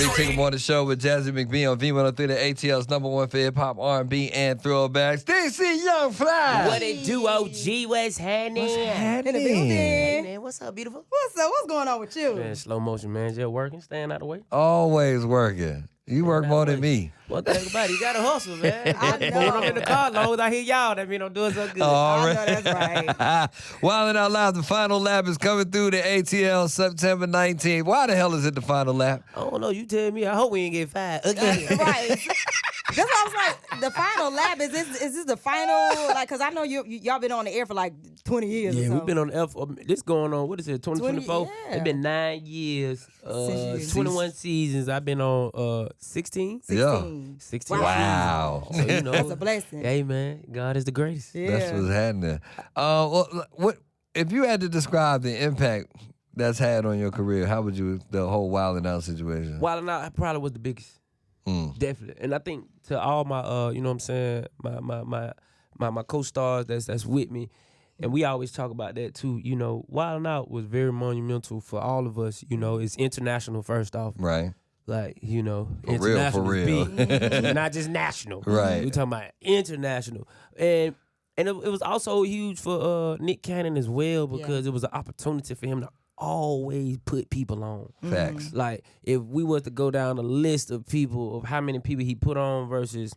Big Ticket Morning Show with Jazzy McBee on V103, the ATL's #1 for hip-hop, R&B, and throwbacks. DC Young Fly. What it do, OG? What's happening? In the building. Hey, man, what's up, beautiful? What's up? What's going on with you? Man, slow motion, man. Just working, staying out of the way. Always working. You work more than me. One thing about it, you got to hustle, man. I But know. when I'm in the car, as long as I hear y'all, that mean I'm doing so good. All I know that's right. Wildin' Out Loud, the final lap is coming through the ATL September 19th. Why the hell is it the final lap? I don't know. You tell me. I hope we ain't get fired again. Right. That's why I was like, the final lap, is this the final? Like, because I know y'all been on the air for like 20 years or Yeah, something. we've been on the F. This going on, what is it, 2024? 20, yeah. It's been 9 years, you- 21 seasons. I've been on 16? Yeah. 16 Wow. seasons. So, you know, That's a blessing. Hey, man, God is the greatest. Yeah. That's what's happening. What if you had to describe the impact that's had on your career, how would you, the whole Wildin' Out situation? Wild 'N Out probably was the biggest. Definitely. And I think to all my you know what I'm saying, my co-stars that's with me, and we always talk about that too, you know, Wild 'N Out was very monumental for all of us, you know. It's international first off. Right. Like, you know, For real, international for is real. big. Not just national. Right. We're talking about international. And it was also huge for Nick Cannon as well, because it was an opportunity for him to always put people on. Facts. Like, if we was to go down a list of people, of how many people he put on versus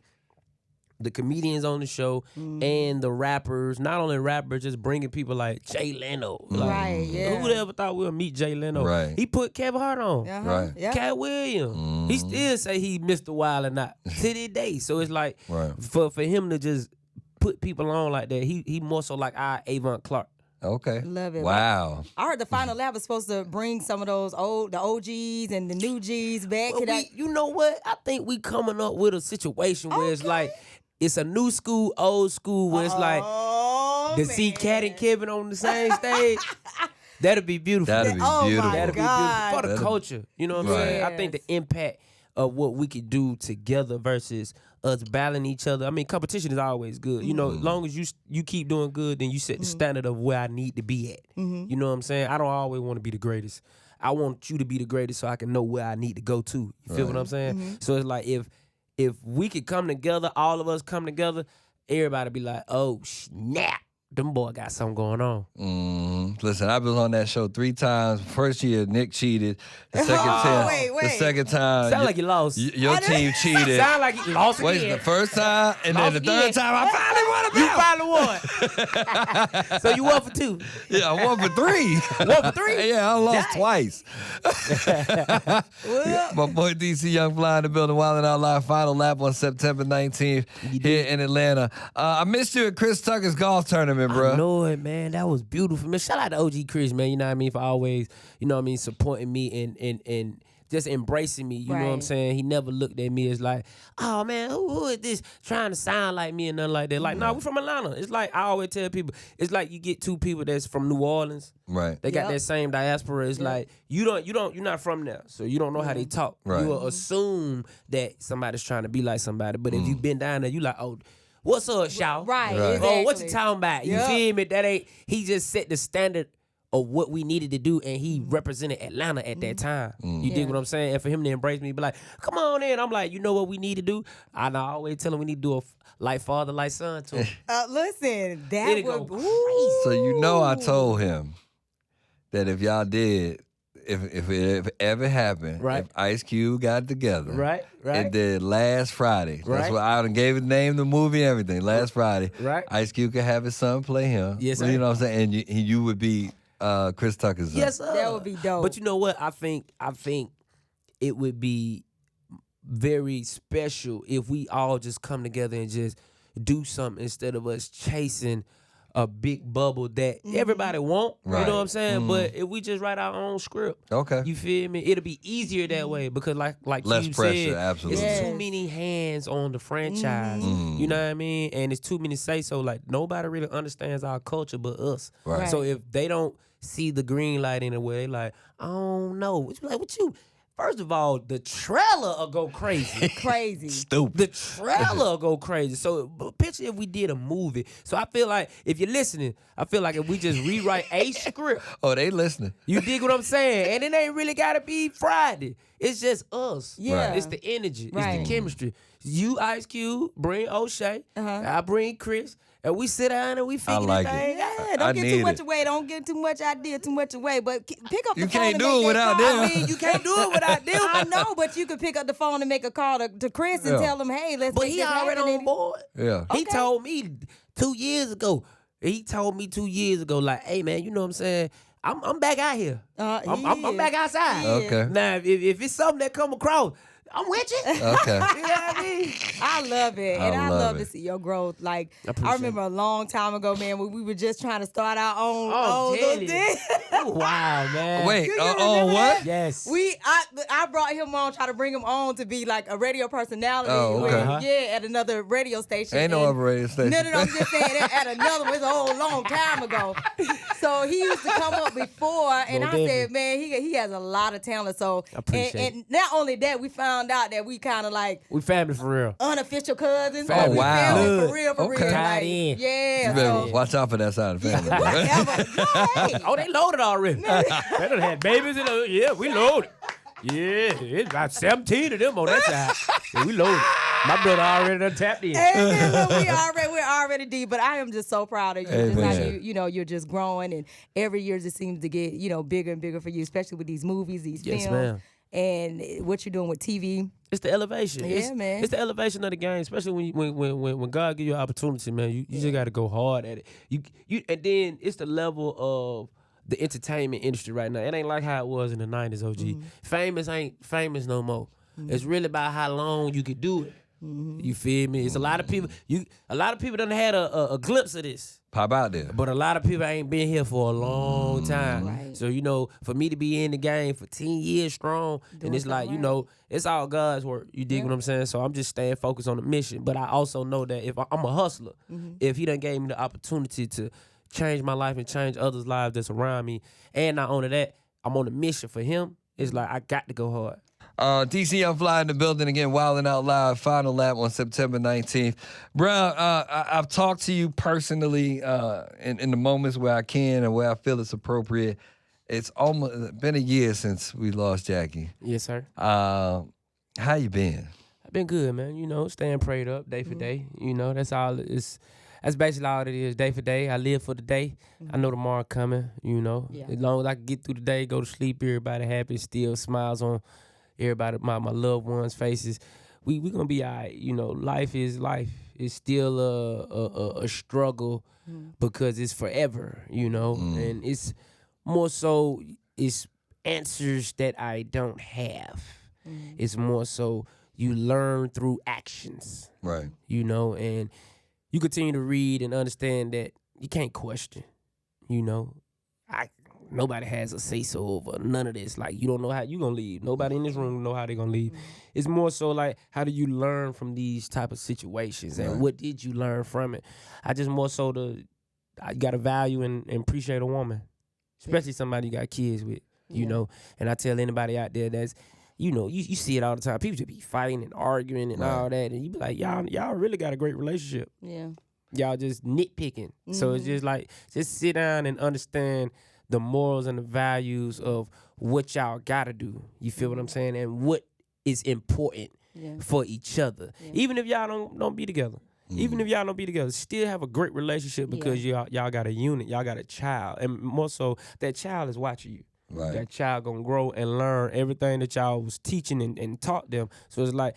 the comedians on the show and the rappers, not only rappers, just bringing people like Jay Leno. Like, Right, yeah. who would ever thought we would meet Jay Leno? Right. He put Kevin Hart on. Uh-huh. Right. Yeah. Cat Williams. He still say he Mr. Wild and Out to this day. So it's like, Right. for him to just put people on like that, he more so like our Avon Clark. Okay. Love it. Wow. I heard the final lap was supposed to bring some of those the OGs and the new Gs back. Well, you know what? I think we coming up with a situation where it's like, it's a new school, old school, where it's like, to see Cat and Kevin on the same stage, that'd be beautiful. That'd be Oh, my beautiful. That'd be God. beautiful for the That'd- culture. You know what I'm saying? I think the Yes. impact of what we could do together versus us battling each other. I mean, competition is always good. You know, as long as you keep doing good, then you set the standard of where I need to be at. You know what I'm saying? I don't always want to be the greatest. I want you to be the greatest so I can know where I need to go to. You feel what I'm saying? So it's like, if we could come together, all of us come together, everybody be like, oh, snap. Them boy got something going on. Listen, I was on that show 3 times. First year, Nick cheated. The second time, wait. the second time, Sound like you lost. your team cheated. Sound like you lost Wait, again. the first time, and then Lost the third again. time, I finally won a You belt. finally won. So you won for 2. Yeah, I won for 3. Won for 3? Yeah, I lost Dang. twice. My boy DC Young Fly in the building, Wildin' Out Live final lap on September 19th here in Atlanta. I missed you at Chris Tucker's golf tournament, bro. I know it, man. That was beautiful, man. Shout out to OG Chris, man. You know what I mean? For always, you know what I mean, supporting me and just embracing me. You know what I'm Right. saying? He never looked at me as like, oh man, who is this trying to sound like me and nothing like that. Like, no, we from Atlanta. It's like I always tell people, it's like you get 2 people that's from New Orleans. Right. They got Yep. that same diaspora. It's like you're not from there, so you don't know how they talk. Right. You will assume that somebody's trying to be like somebody, but if you been down there, you like, oh, what's up, Shaw? Right. Right. Oh, what you exactly. talking about? You Yep. feel me? That ain't. He just set the standard of what we needed to do, and he represented Atlanta at that time. You dig what I'm saying? And for him to embrace me, be like, "Come on in," I'm like, you know what we need to do? And I always tell him we need to do a like father, like son to him. Listen, that It'd would go ooh. So you know I told him that if y'all did, if it ever happened, Right. if Ice Cube got together, Right, right. and did last Friday. That's Right. what I done gave it name, the movie, everything. Last Friday, Right. Ice Cube could have his son play him. Yes, you sir. know what I'm saying, and you would be Chris Tucker's son. Yes, sir. That would be dope. But you know what? I think it would be very special if we all just come together and just do something instead of us chasing a big bubble that everybody want. You Right. know what I'm saying? But if we just write our own script, Okay. you feel me? It'll be easier that way because like Less you pressure, said, absolutely. it's too Yes. many hands on the franchise. You know what I mean? And it's too many say so. Like nobody really understands our culture but us. Right. So if they don't see the green light in a way, they like, I don't know. What you like? What you? First of all, the trailer will go crazy. Crazy. Stupid. The trailer will go crazy. So picture if we did a movie. So I feel like if you're listening, I feel like if we just rewrite a script, Oh, they listening. you dig what I'm saying? And it ain't really gotta be Friday. It's just us. Yeah. It's the energy. Right. It's the chemistry. You, Ice Cube, bring O'Shea. I bring Chris. And we sit down and we figure like this it. thing out. Yeah, I don't get need too much it. away. Don't get too much idea, too much away. But pick up the You phone. can't and do make it that without call. them. I mean, you can't do it without them. I know, but you could pick up the phone and make a call to Chris and Yeah. tell him, hey, let's But make he this already happen. on board. Yeah. He Okay. told me 2 years ago. He told me 2 years ago, like, hey man, you know what I'm saying? I'm back out here. I'm back outside. He is. Okay. Now, if it's something that come across, I'm with you. Okay. You know what I mean? I love it. And I love love it. to see your growth. Like, appreciate I remember a long time ago, man, when we were just trying to start our own tell little you. thing. Wow, man. Wait, You on remember what? that? Yes. I brought him on, try to bring him on to be like a radio personality. Oh, okay. with- Yeah, at another radio station. Ain't no And- other radio station. No, I'm just saying that at another one. It's a whole long time ago. So he used to come up before, and Well, I said, definitely. man, he has a lot of talent. So I appreciate and not only that, we found out that we kind of like We family for real. unofficial cousins. Oh, We wow. family Good. for real, Okay. Tied Like, in. yeah. You better So, watch out for that side of the family. whatever. No, hey. Oh, they loaded already. They done had babies in the, yeah, we loaded. Yeah, it's about 17 of them on that side. Yeah, we loaded. My brother already done tapped in. Amen. Look, we're already deep, but I am just so proud of you. Just how Amen. you're just growing, and every year just seems to get bigger and bigger for you, especially with these movies, these Yes, films, ma'am. and what you're doing with TV. It's the elevation. Yeah, it's, man. It's the elevation of the game, especially when God give you an opportunity, man. You just got to go hard at it. You and then it's the level of the entertainment industry right now. It ain't like how it was in the 90s, OG. Mm-hmm. Famous ain't famous no more. It's really about how long you could do it. Mm-hmm. You feel me? It's a lot of people. A lot of people done had a glimpse of this. Pop out there. But a lot of people ain't been here for a long time. Right. So, for me to be in the game for 10 years strong, and it's like, something right. it's all God's work. You dig what I'm saying? So I'm just staying focused on the mission. But I also know that if I'm a hustler, if he done gave me the opportunity to change my life and change others' lives that's around me, and not only that, I'm on a mission for him, it's like I got to go hard. DC Young Fly in the building again, Wildin' Out Loud, final lap on September 19th. Brown, I've talked to you personally in the moments where I can and where I feel it's appropriate. It's almost been a year since we lost Jackie. Yes, sir. How you been? I've been good, man. Staying prayed up day for day. That's all that's basically all it is, day for day. I live for the day. I know tomorrow coming, Yeah. As long as I can get through the day, go to sleep, everybody happy, still smiles on everybody, my loved ones' faces. We gonna be all right. Life is life. It's still a struggle because it's forever, and it's more so it's answers that I don't have. It's more so you learn through actions, Right. and you continue to read and understand that you can't question, nobody has a say-so over none of this. Like, you don't know how you gonna leave. Nobody in this room know how they gonna leave. It's more so like, how do you learn from these type of situations, and what did you learn from it? I just more so I gotta value and appreciate a woman, especially somebody you got kids with, and I tell anybody out there that's, you see it all the time. People just be fighting and arguing and all that, and you be like, y'all really got a great relationship. Yeah. Y'all just nitpicking. So it's just like, just sit down and understand the morals and the values of what y'all gotta do. You feel what I'm saying? And what is important for each other. Even if y'all don't be together. Even if y'all don't be together, still have a great relationship because y'all got a unit, y'all got a child. And more so, that child is watching you. Right. That child gonna grow and learn everything that y'all was teaching and taught them. So it's like,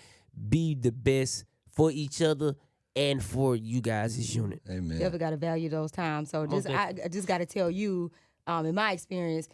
be the best for each other and for you guys as unit. Amen. You ever got to value those times. So I just got to tell you, in my experience,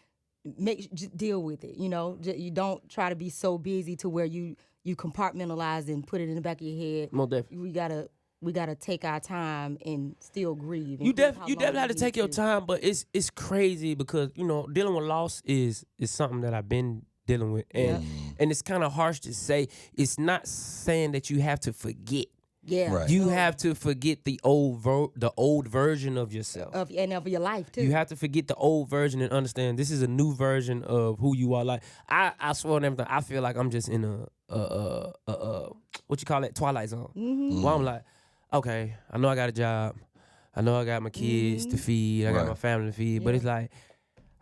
just deal with it. You don't try to be so busy to where you compartmentalize and put it in the back of your head. Most definitely. We gotta take our time and still grieve. And You grieve how definitely long have to we take need your time, but it's crazy because dealing with loss is something that I've been dealing with, and it's kind of harsh to say. It's not saying that you have to forget. Yeah. Right. You have to forget the old version of yourself. Of your life too. You have to forget the old version and understand this is a new version of who you are. Like I swear on everything, I feel like I'm just in a what you call it, twilight zone. Where I'm like, okay, I know I got a job, I know I got my kids to feed, I got my family to feed, but it's like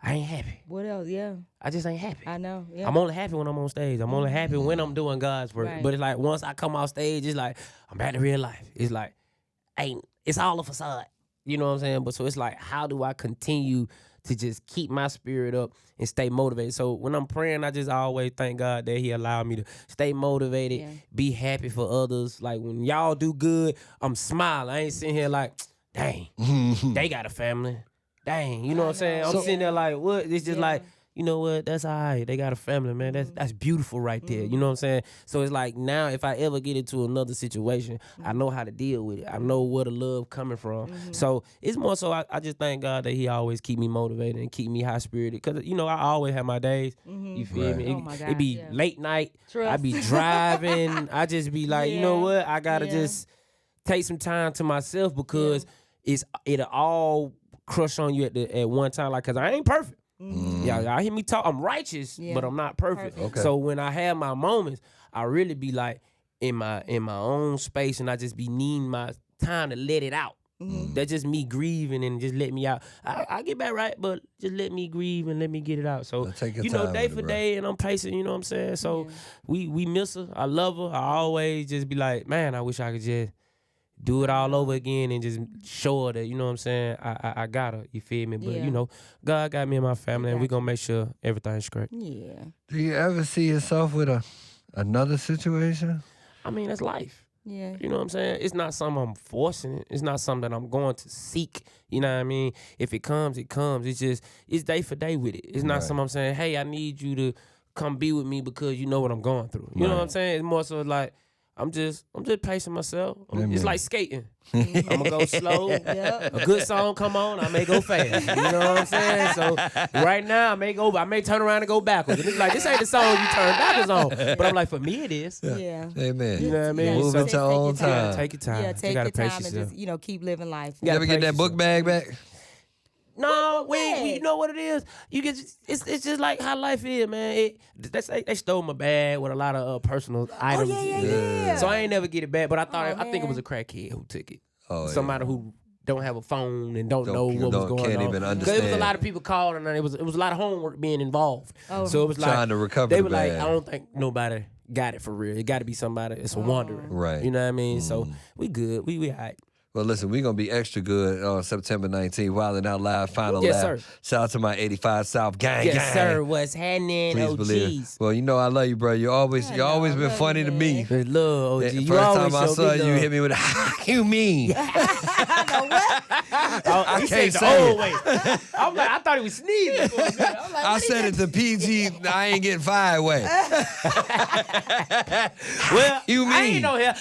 I ain't happy. What else? Yeah. I just ain't happy. I know. Yeah. I'm only happy when I'm on stage. I'm only happy when I'm doing God's work. Right. But it's like once I come off stage, it's like I'm back to real life. It's like it's all a facade. You know what I'm saying? But so it's like, how do I continue to just keep my spirit up and stay motivated? So when I'm praying, I just always thank God that He allowed me to stay motivated, be happy for others. Like when y'all do good, I'm smiling. I ain't sitting here like, dang, they got a family. Dang, you know what I'm saying? I'm sitting there like, what? It's just like, you know what? That's all right. They got a family, man. That's beautiful right there. You know what I'm saying? So it's like now if I ever get into another situation, I know how to deal with it. I know where the love coming from. So it's more so I just thank God that He always keep me motivated and keep me high spirited. Because, you know, I always have my days. You feel me? Oh my It be gosh, late night. Trust. I be driving. I just be like, you know what? I got to just take some time to myself because it'll all crush on you at one time. Like, because I ain't perfect. Y'all hear me talk. I'm righteous, but I'm not perfect. Okay. So when I have my moments, I really be like in my own space, and I just be needing my time to let it out. That's just me grieving and just let me out. I get back right, but just let me grieve and let me get it out. So take your you know, time day with it, for bro. day, and I'm pacing. You know what I'm saying? So we miss her. I love her. I always just be like, man, I wish I could just do it all over again and just show her that, you know what I'm saying, I got her, you feel me? But, you know, God got me and my family, and we going to make sure everything's great. Yeah. Do you ever see yourself with another situation? I mean, that's life. Yeah. You know what I'm saying? It's not something I'm forcing it. It's not something that I'm going to seek. You know what I mean? If it comes, it comes. It's just, it's day for day with it. It's not something I'm saying, hey, I need you to come be with me because you know what I'm going through. You know what I'm saying? It's more so like, I'm just pacing myself. It's like skating. I'm gonna go slow. A good song come on, I may go fast. You know what I'm saying? So right now, I may turn around and go backwards. And it's like, this ain't the song you turn backwards on. But I'm like, for me, it is. Yeah. Amen. You know what I mean? Move So at your own time. take your time. Yeah, You take gotta your pace time and yourself. just, keep living life. You ever get that book bag back? No, we you know what it is? You get it's just like how life is, man. They stole my bag with a lot of personal items. yeah. So I ain't never get it back, but I thought I think it man. was a crackhead who took it. Oh, Somebody who don't have a phone and don't know what was going can't on. even 'Cause it was a understand. lot of people calling, and it was a lot of homework being involved. So it was like Trying to recover They the were like, bag. I don't think nobody got it for real. It got to be somebody. It's a wanderer, Right. You know what I mean? So we good. We all right. Well, listen, we're going to be extra good on September 19th, Wildin' Out Live, final Yes, lap. sir. Shout out to my 85 South gang. Yes, gang. sir. What's happening? Please Oh, believe it. jeez. Well, you know I love you, bro. You always been love funny you, to man. me. Hey, love, OG. You First always time I show saw me you, love. hit me with a you mean? I can't said the say old way. I'm like, I thought he was sneezing for a minute. I'm like, I said it the PG, I ain't getting fired way. well, You I mean? ain't on here.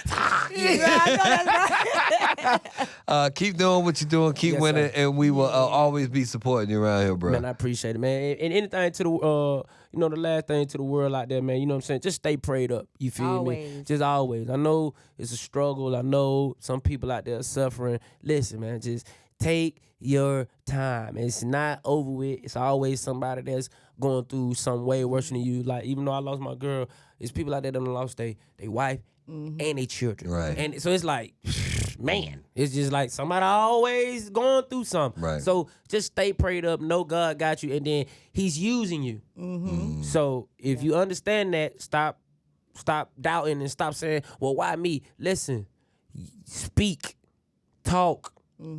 Keep doing what you're doing, keep Yes, winning, sir. and we will always be supporting you around here, bro. Man, I appreciate it, man. And anything to the, the last thing to the world out there, man, you know what I'm saying? Just stay prayed up. You feel me? Always. Just always. I know it's a struggle. I know some people out there are suffering. Listen, man, just take your time. It's not over with. It's always somebody that's going through some way worse than you. Like, even though I lost my girl, it's people out there that done lost their wife and their children. Right. And so it's like, man, it's just like somebody always going through something. Right. So just stay prayed up. Know God got you, and then He's using you. So if you understand that, stop doubting and stop saying, well, why me? Listen, speak, talk,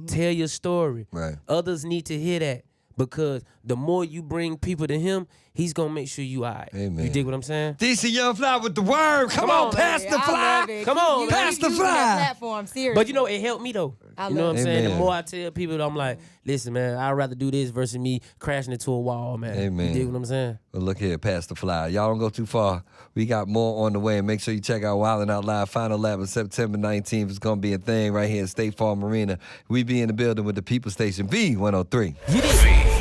tell your story. Right. Others need to hear that, because the more you bring people to Him, He's gonna make sure you all right. Amen. You dig what I'm saying? DC Young Fly with the word. Come on, on, pass the I fly. love it. Come on, pass the using that fly. platform, seriously. But you know, it helped me though. I You know love what I'm it. saying? The Amen. more I tell people, I'm like, listen, man, I'd rather do this versus me crashing into a wall, man. Amen. You dig what I'm saying? Well, look here, pass the fly. Y'all don't go too far. We got more on the way. And make sure you check out Wildin' Out Live Final Lap on September 19th. It's going to be a thing right here at State Farm Marina. We be in the building with the People Station V103. You dig?